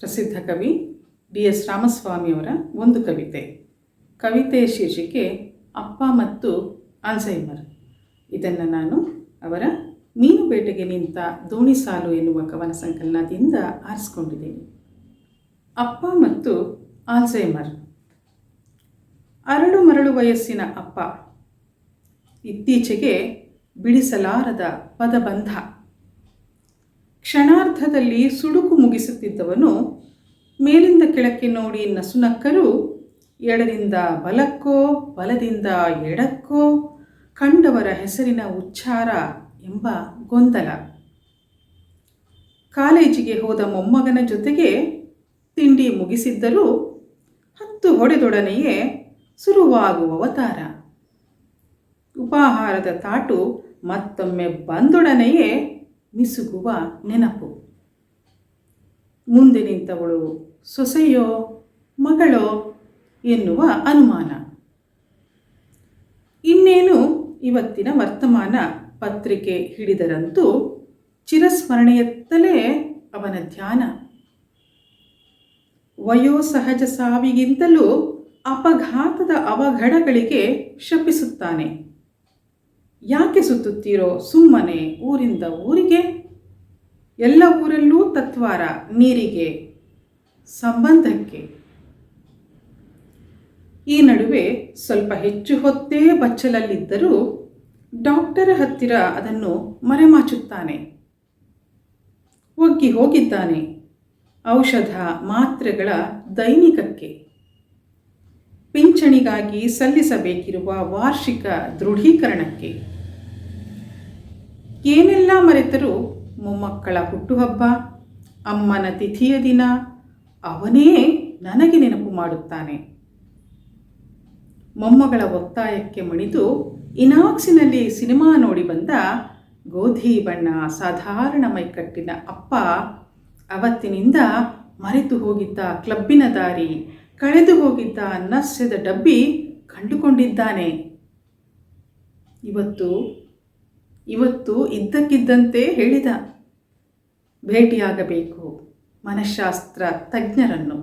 ಪ್ರಸಿದ್ಧ ಕವಿ DS ರಾಮಸ್ವಾಮಿಯವರ ಒಂದು ಕವಿತೆಯ ಶೀರ್ಷಿಕೆ ಅಪ್ಪ ಮತ್ತು ಆಲ್ಝೈಮರ್. ಇದನ್ನು ನಾನು ಅವರ ಮೀನು ಬೇಟೆಗೆ ನಿಂತ ದೋಣಿ ಸಾಲು ಎನ್ನುವ ಕವನ ಸಂಕಲನದಿಂದ ಆರಿಸಿಕೊಂಡಿದ್ದೇನೆ. ಅಪ್ಪ ಮತ್ತು ಆಲ್ಝೈಮರ್. ಅರಳು ಮರಳು ವಯಸ್ಸಿನ ಅಪ್ಪ, ಇತ್ತೀಚೆಗೆ ಬಿಡಿಸಲಾರದ ಪದಬಂಧ. ಕ್ಷಣಾರ್ಧದಲ್ಲಿ ಸುಡುಕು ಮುಗಿಸುತ್ತಿದ್ದವನು ಮೇಲಿಂದ ಕೆಳಕ್ಕೆ ನೋಡಿ ನಸುನಕ್ಕರೂ ಎಡದಿಂದ ಬಲಕ್ಕೋ ಬಲದಿಂದ ಎಡಕ್ಕೋ ಕಂಡವರ ಹೆಸರಿನ ಉಚ್ಚಾರ ಎಂಬ ಗೊಂದಲ. ಕಾಲೇಜಿಗೆ ಹೋದ ಮೊಮ್ಮಗನ ಜೊತೆಗೆ ತಿಂಡಿ ಮುಗಿಸಿದ್ದರೂ 10 ಹೊಡೆದೊಡನೆಯೇ ಶುರುವಾಗುವ ಅವತಾರ. ಉಪಾಹಾರದ ತಾಟು ಮತ್ತೊಮ್ಮೆ ಬಂದೊಡನೆಯೇ ಮಿಸುಗುವ ನೆನಪು. ಮುಂದೆ ನಿಂತವಳು ಸೊಸೆಯೋ ಮಗಳೋ ಎನ್ನುವ ಅನುಮಾನ. ಇನ್ನೇನು ಇವತ್ತಿನ ವರ್ತಮಾನ ಪತ್ರಿಕೆ ಹಿಡಿದರಂತೂ ಚಿರಸ್ಮರಣೆಯತ್ತಲೇ ಅವನ ಧ್ಯಾನ. ವಯೋಸಹಜ ಸಾವಿಗಿಂತಲೂ ಅಪಘಾತದ ಅವಘಡಗಳಿಗೆ ಶಪಿಸುತ್ತಾನೆ. ಯಾಕೆ ಸುತ್ತುತ್ತೀರೋ ಸುಮ್ಮನೆ ಊರಿಂದ ಊರಿಗೆ? ಎಲ್ಲ ಊರಲ್ಲೂ ತತ್ವಾರ ನೀರಿಗೆ, ಸಂಬಂಧಕ್ಕೆ. ಈ ನಡುವೆ ಸ್ವಲ್ಪ ಹೆಚ್ಚು ಹೊತ್ತೇ ಬಚ್ಚಲಲ್ಲಿದ್ದರೂ ಡಾಕ್ಟರ ಹತ್ತಿರ ಅದನ್ನು ಮರೆಮಾಚುತ್ತಾನೆ. ಒಗ್ಗಿ ಹೋಗಿದ್ದಾನೆ ಔಷಧ ಮಾತ್ರೆಗಳ ದೈನಿಕಕ್ಕೆ. ಪಿಂಚಣಿಗಾಗಿ ಸಲ್ಲಿಸಬೇಕಿರುವ ವಾರ್ಷಿಕ ದೃಢೀಕರಣಕ್ಕೆ. ಏನೆಲ್ಲ ಮರೆತರೂ ಮೊಮ್ಮಕ್ಕಳ ಹುಟ್ಟುಹಬ್ಬ, ಅಮ್ಮನ ತಿಥಿಯ ದಿನ ಅವನೇ ನನಗೆ ನೆನಪು ಮಾಡುತ್ತಾನೆ. ಮೊಮ್ಮಗಳ ಒತ್ತಾಯಕ್ಕೆ ಮಣಿದು ಇನಾಕ್ಸಿನಲ್ಲಿ ಸಿನಿಮಾ ನೋಡಿ ಬಂದ ಗೋಧಿ ಬಣ್ಣ ಸಾಧಾರಣ ಮೈಕಟ್ಟಿನ ಅಪ್ಪ ಅವತ್ತಿನಿಂದ ಮರೆತು ಹೋಗಿದ್ದ ಕ್ಲಬ್ಬಿನ ದಾರಿ, ಕಳೆದು ಹೋಗಿದ್ದ ನಸ್ಯದ ಡಬ್ಬಿ ಕಂಡುಕೊಂಡಿದ್ದಾನೆ. ಇವತ್ತು ಇದ್ದಕ್ಕಿದ್ದಂತೆ ಹೇಳಿದ, ಭೇಟಿಯಾಗಬೇಕು ಮನಃಶಾಸ್ತ್ರ ತಜ್ಞರನ್ನು,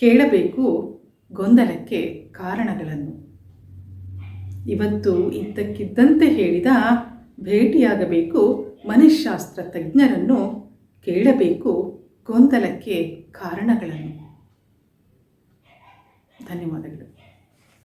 ಕೇಳಬೇಕು ಗೊಂದಲಕ್ಕೆ ಕಾರಣಗಳನ್ನು. ಇವತ್ತು ಇದ್ದಕ್ಕಿದ್ದಂತೆ ಹೇಳಿದ, ಭೇಟಿಯಾಗಬೇಕು ಮನಃಶಾಸ್ತ್ರ ತಜ್ಞರನ್ನು, ಕೇಳಬೇಕು ಗೊಂದಲಕ್ಕೆ ಕಾರಣಗಳನ್ನು. ಧನ್ಯವಾದಗಳು.